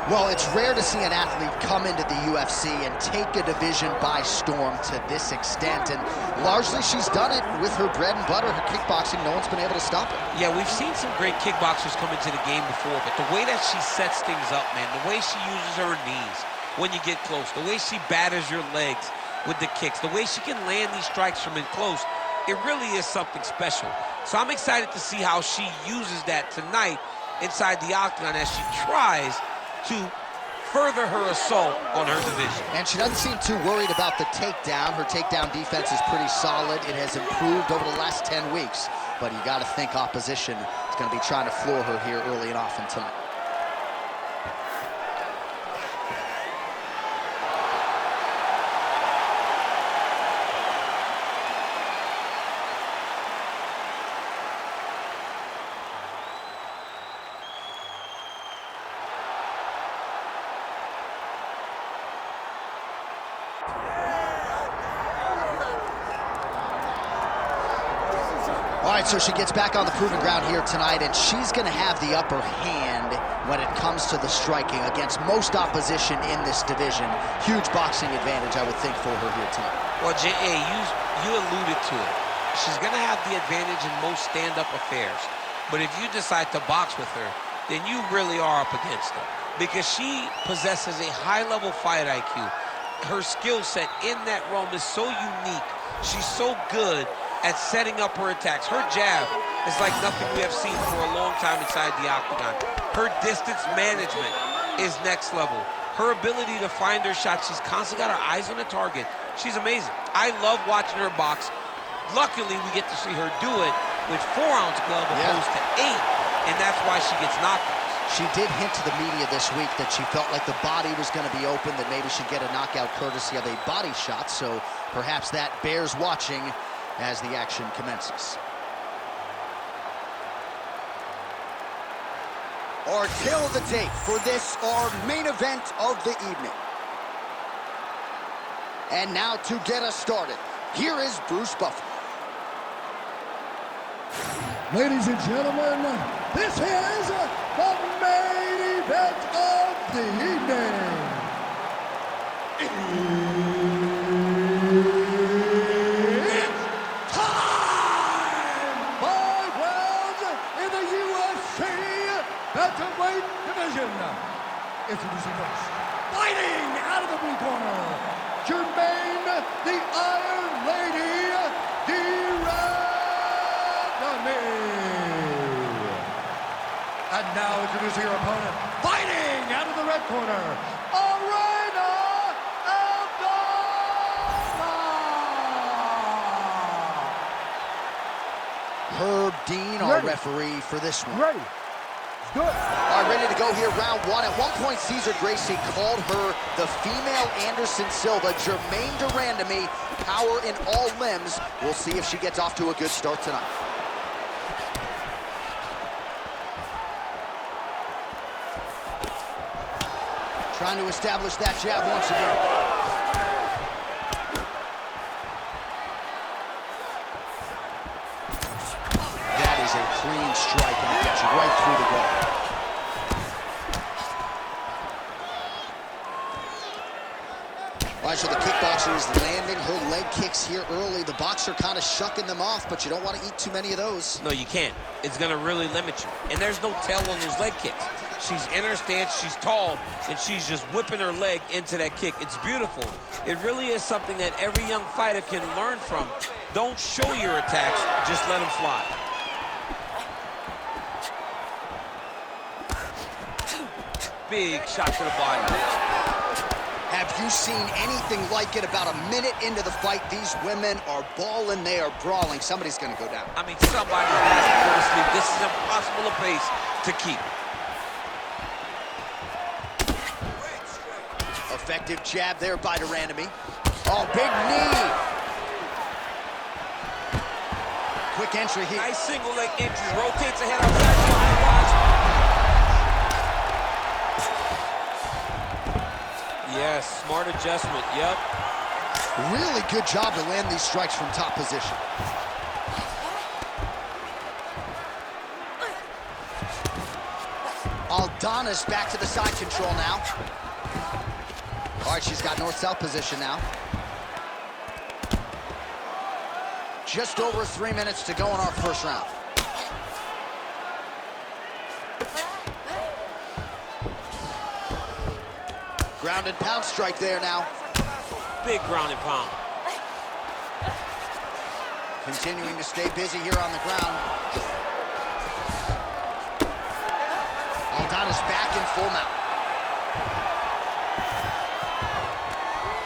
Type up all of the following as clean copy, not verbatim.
Well, it's rare to see an athlete come into the UFC and take a division by storm to this extent, and largely she's done it with her bread and butter, her kickboxing. No one's been able to stop her. Yeah, we've seen some great kickboxers come into the game before, but the way that she sets things up, man, the way she uses her knees when you get close, the way she batters your legs with the kicks, the way she can land these strikes from in close, it really is something special. So I'm excited to see how she uses that tonight inside the octagon as she tries to further her assault on her division. And she doesn't seem too worried about the takedown. Her takedown defense is pretty solid. It has improved over the last 10 weeks. But you got to think opposition is going to be trying to floor her here early and often tonight. All right, so she gets back on the proving ground here tonight, and she's going to have the upper hand when it comes to the striking against most opposition in this division. Huge boxing advantage, I would think, for her here tonight. Well, J.A., you alluded to it. She's going to have the advantage in most stand-up affairs. But if you decide to box with her, then you really are up against her, because she possesses a high-level fight IQ. Her skill set in that realm is so unique. She's so good at setting up her attacks. Her jab is like nothing we have seen for a long time inside the octagon. Her distance management is next level. Her ability to find her shot, she's constantly got her eyes on the target. She's amazing. I love watching her box. Luckily, we get to see her do it with 4-ounce glove opposed to 8, and that's why she gets knockouts. She did hint to the media this week that she felt like the body was going to be open, that maybe she'd get a knockout courtesy of a body shot, so perhaps that bears watching as the action commences. Our tale of the tape for this, our main event of the evening. And now to get us started, here is Bruce Buffer. Ladies and gentlemen, this is the main event of the evening. It's time! 5 rounds in the UFC bantamweight division. Introducing first, fighting out of the blue corner, Jermaine the Iron Lady, and now introducing your opponent, fighting out of the red corner, Arena Herb Dean, our referee for this one. Ready. Good. All right, ready to go here, round one. At one point, Cesar Gracie called her the female Anderson Silva. Jermaine Durandamy, power in all limbs. We'll see if she gets off to a good start tonight. Trying to establish that jab once again. That is a clean strike, and it gets right through the guard. All right, so the kickboxer is landing her leg kicks here early. The boxer kind of shucking them off, but you don't want to eat too many of those. No, you can't. It's going to really limit you. And there's no tell on those leg kicks. She's in her stance, she's tall, and she's just whipping her leg into that kick. It's beautiful. It really is something that every young fighter can learn from. Don't show your attacks, just let them fly. Big shot to the body. Have you seen anything like it? About a minute into the fight, these women are balling, they are brawling. Somebody's going to go down. I mean, somebody has to go to sleep. This is impossible a pace to keep. Effective jab there by Durandamy. Oh, big knee. Quick entry here. Nice single leg entries. Rotates ahead outside. Yes, smart adjustment. Yep. Really good job to land these strikes from top position. I'll Aldana's back to the side control now. All right, she's got north-south position now. Just over 3 minutes to go in our first round. Ground and pound strike there now. Big ground and pound. Continuing to stay busy here on the ground. Aldana's back in full mount.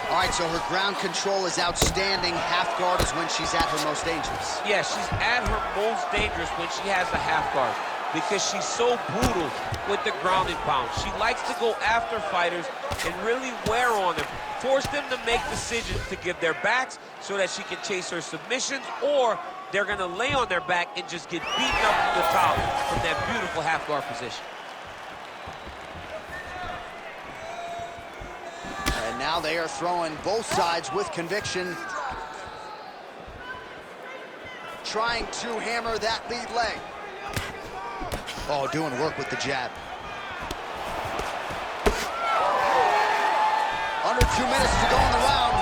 All right, so her ground control is outstanding. Half guard is when she's at her most dangerous. Yeah, she's at her most dangerous when she has the half guard because she's so brutal with the ground and pound. She likes to go after fighters and really wear on them, force them to make decisions to give their backs so that she can chase her submissions, or they're gonna lay on their back and just get beaten up to the top from that beautiful half guard position. And now they are throwing both sides with conviction, trying to hammer that lead leg. Oh, doing work with the jab. Under 2 minutes to go in the round.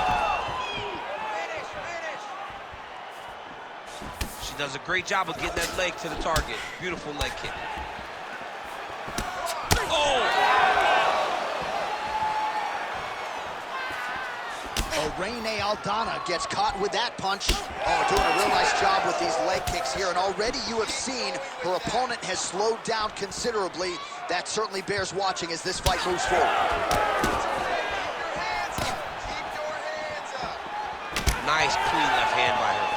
She does a great job of getting that leg to the target. Beautiful leg kick. Oh! Rene Aldana gets caught with that punch. Oh, doing a real nice job with these leg kicks here. And already you have seen her opponent has slowed down considerably. That certainly bears watching as this fight moves forward. Nice, clean left hand by her.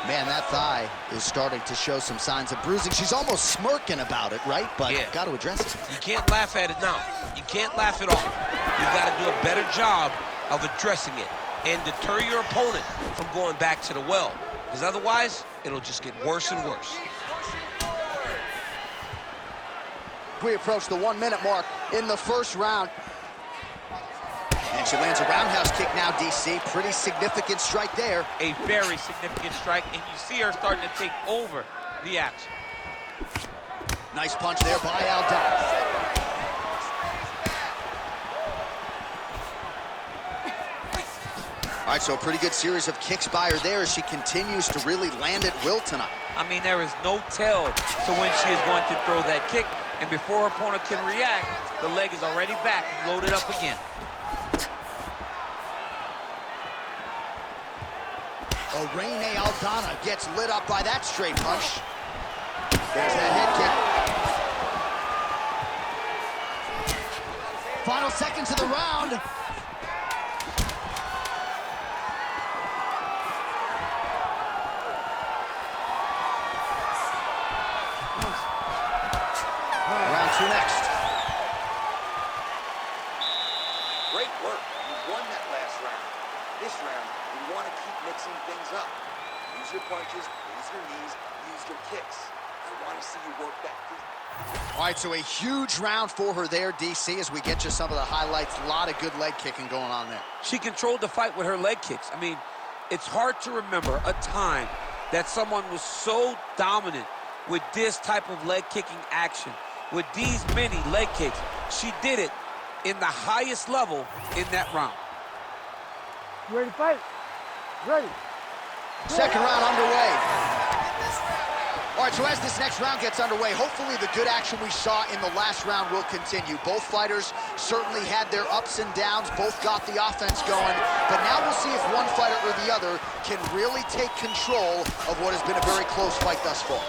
Man, that thigh is starting to show some signs of bruising. She's almost smirking about it, right? But yeah, got to address it. You can't laugh at it now. You can't laugh it off. You've got to do a better job of addressing it and deter your opponent from going back to the well, because otherwise it'll just get worse and worse. We approach the 1 minute mark in the first round. And she lands a roundhouse kick now, DC. Pretty significant strike there. A very significant strike, and you see her starting to take over the action. Nice punch there by Aldana. All right, so a pretty good series of kicks by her there as she continues to really land at will tonight. I mean, there is no tell to when she is going to throw that kick, and before her opponent can react, the leg is already back and loaded up again. Rene Aldana gets lit up by that straight punch. There's that head kick. Final seconds of the round. Round two next. Great work. You won that last round. This round, you want to keep mixing things up. Use your punches, use your knees, use your kicks. I want to see you work that feet. All right, so a huge round for her there, DC, as we get you some of the highlights. A lot of good leg kicking going on there. She controlled the fight with her leg kicks. I mean, it's hard to remember a time that someone was so dominant with this type of leg kicking action, with these many leg kicks. She did it in the highest level in that round. You ready to fight? Ready. Second round underway. All right, so as this next round gets underway, hopefully the good action we saw in the last round will continue. Both fighters certainly had their ups and downs, both got the offense going, but now we'll see if one fighter or the other can really take control of what has been a very close fight thus far.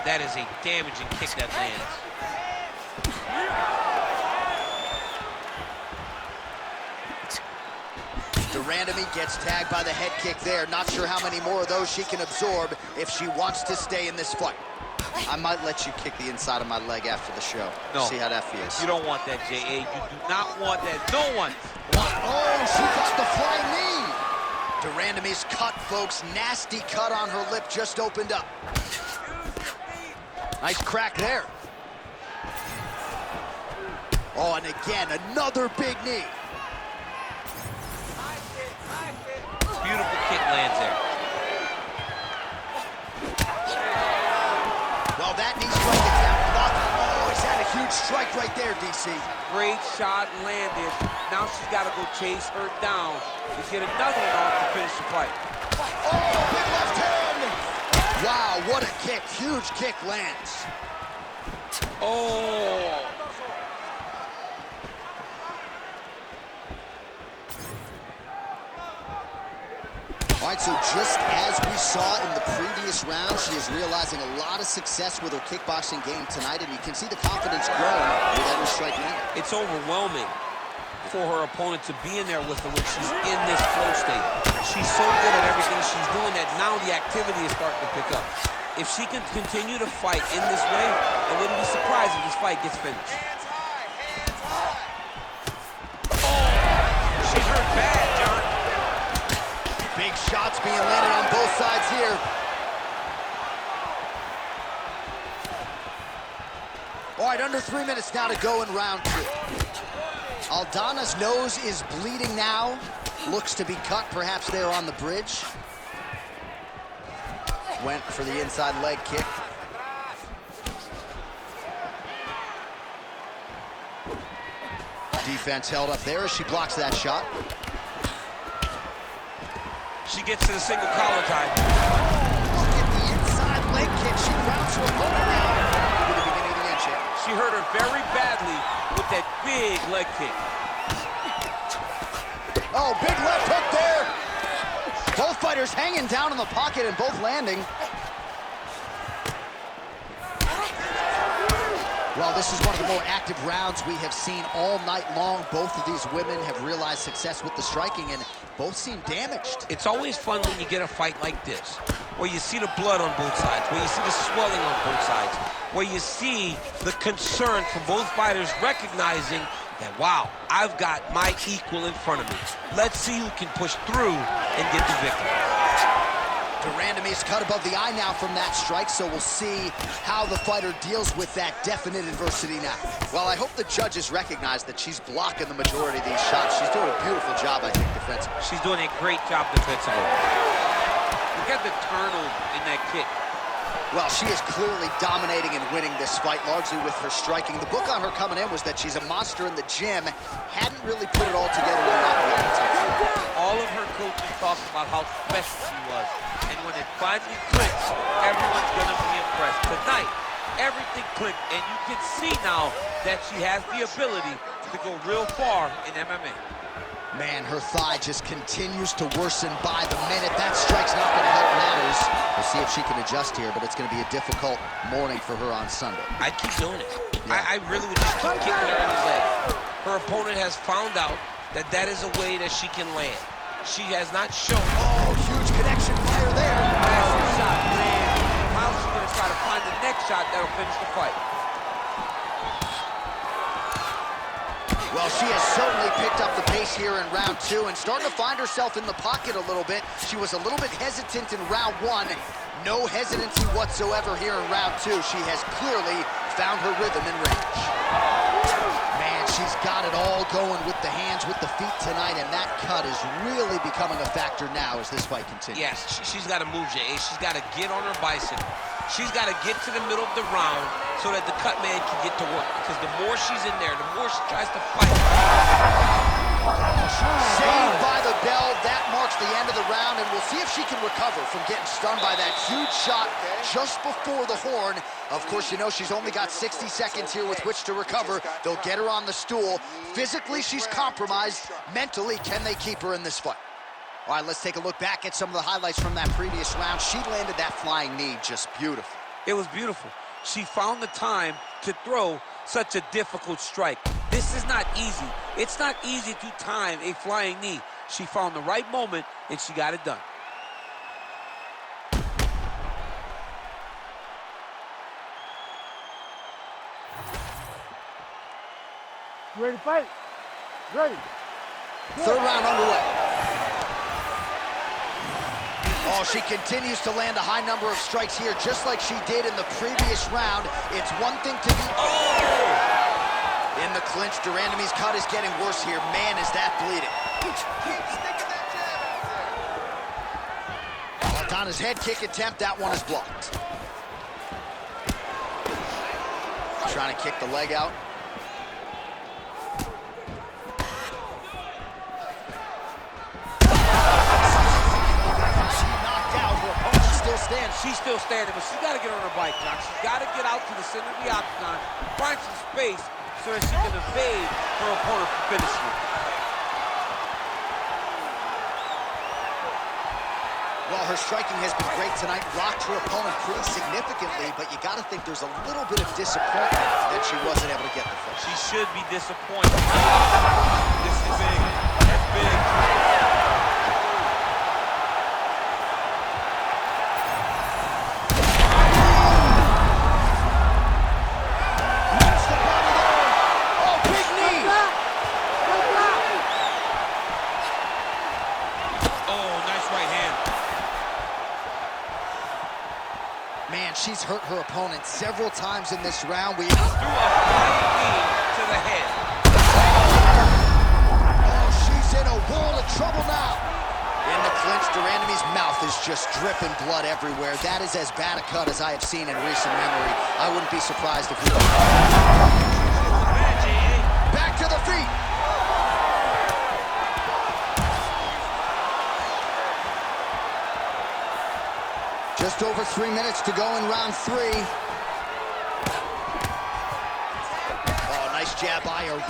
That is a damaging kick that lands. Durandamy gets tagged by the head kick there. Not sure how many more of those she can absorb if she wants to stay in this fight. I might let you kick the inside of my leg after the show. No. See how that feels. You don't want that, J.A. You do not want that. No one wants that. Oh, she got the flying knee. Durandamy's cut, folks. Nasty cut on her lip just opened up. Nice crack there. Oh, and again, another big knee. Beautiful kick lands there. there, DC. Great shot landed. Now she's got to go chase her down to get another one off to finish the fight. Oh, big left hand! Wow, what a kick. Huge kick lands. Oh! All right, so just as we saw in the previous round, she is realizing a lot of success with her kickboxing game tonight, and you can see the confidence growing with every strike landed. It's overwhelming for her opponent to be in there with her when she's in this flow state. She's so good at everything she's doing that now the activity is starting to pick up. If she can continue to fight in this way, I wouldn't be surprised if this fight gets finished. Oh! She's hurt bad, John. Big shots being landed on both sides here. All right, under 3 minutes now to go in round 2. Aldana's nose is bleeding now. Looks to be cut, perhaps there on the bridge. Went for the inside leg kick. Defense held up there as she blocks that shot. She gets to the single collar tie. Look at the inside leg kick. She grounds her opponent now. Maybe the beginning of the end check. She hurt her very badly with that big leg kick. Oh, big left hook there. Both fighters hanging down in the pocket and both landing. Well, this is one of the more active rounds we have seen all night long. Both of these women have realized success with the striking, and both seem damaged. It's always fun when you get a fight like this, where you see the blood on both sides, where you see the swelling on both sides, where you see the concern from both fighters recognizing that, wow, I've got my equal in front of me. Let's see who can push through and get the victory. Durandamy's cut above the eye now from that strike, so we'll see how the fighter deals with that definite adversity now. Well, I hope the judges recognize that she's blocking the majority of these shots. She's doing a beautiful job, I think, defensively. She's doing a great job defensively. Look at the turnover in that kick. Well, she is clearly dominating and winning this fight, largely with her striking. The book on her coming in was that she's a monster in the gym, hadn't really put it all together when not the opportunity. All of her coaches talked about how special she was. And when it finally clicks, everyone's going to be impressed. Tonight, everything clicked, and you can see now that she has the ability to go real far in MMA. Man, her thigh just continues to worsen by the minute. That strike's not going to help matters. We'll see if she can adjust here, but it's going to be a difficult morning for her on Sunday. I'd keep doing it. Yeah. I really would just keep kicking her in the leg. Her opponent has found out that that is a way that she can land. She has not shown. Oh, huge connection fire there. Massive shot, man. Now she's going to try to find the next shot that'll finish the fight. Well, she has certainly picked up the pace here in round 2 and starting to find herself in the pocket a little bit. She was a little bit hesitant in round 1. No hesitancy whatsoever here in round 2. She has clearly found her rhythm and range. Man, she's got it all going with the hands, with the feet tonight, and that cut is really becoming a factor now as this fight continues. Yes, she's got to move, Jay. She's got to get on her bicycle. She's got to get to the middle of the round so that the cut man can get to work. Because the more she's in there, the more she tries to fight. Saved by the bell. That marks the end of the round, and we'll see if she can recover from getting stunned by that huge shot just before the horn. Of course, you know she's only got 60 seconds here with which to recover. They'll get her on the stool. Physically, she's compromised. Mentally, can they keep her in this fight? All right, let's take a look back at some of the highlights from that previous round. She landed that flying knee just beautiful. It was beautiful. She found the time to throw such a difficult strike. This is not easy. It's not easy to time a flying knee. She found the right moment, and she got it done. Ready to fight? Ready. Third round underway. Oh, she continues to land a high number of strikes here, just like she did in the previous round. It's one thing to be... Oh! In the clinch, Durandamy's cut is getting worse here. Man, is that bleeding. Aldana's head kick attempt, that one is blocked. Trying to kick the leg out. She's still standing, but she's got to get on her bike, John. She's got to get out to the center of the octagon, find some space so that she can evade her opponent from finishing it. Well, her striking has been great tonight, rocked her opponent pretty significantly, but you got to think there's a little bit of disappointment that she wasn't able to get the finish. She should be disappointed. This is big. That's big. Man, she's hurt her opponent several times in this round. Threw a flying knee to the head. Oh, she's in a world of trouble now. In the clinch, Durandamy's mouth is just dripping blood everywhere. That is as bad a cut as I have seen in recent memory. I wouldn't be surprised if we... Back to the feet. Just over 3 minutes to go in round 3. Oh, nice jab by her. With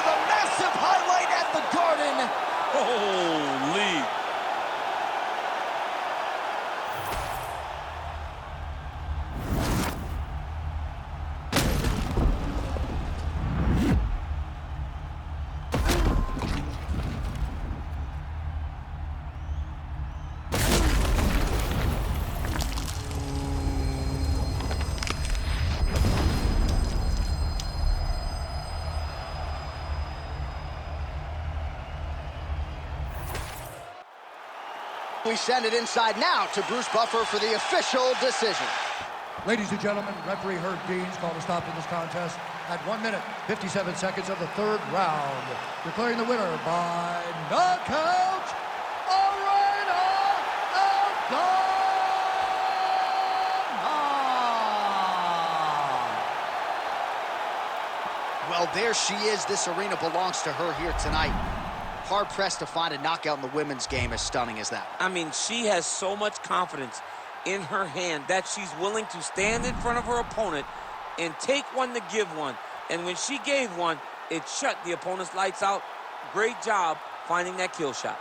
a massive highlight at the Garden. Holy. We send it inside now to Bruce Buffer for the official decision. Ladies and gentlemen, referee Herb Deans called a stop to this contest at 1 minute, 57 seconds of the third round, declaring the winner by knockout, Arena Aldana. Well, there she is. This arena belongs to her here tonight. Hard-pressed to find a knockout in the women's game as stunning as that. I mean, she has so much confidence in her hand that she's willing to stand in front of her opponent and take one to give one. And when she gave one, it shut the opponent's lights out. Great job finding that kill shot.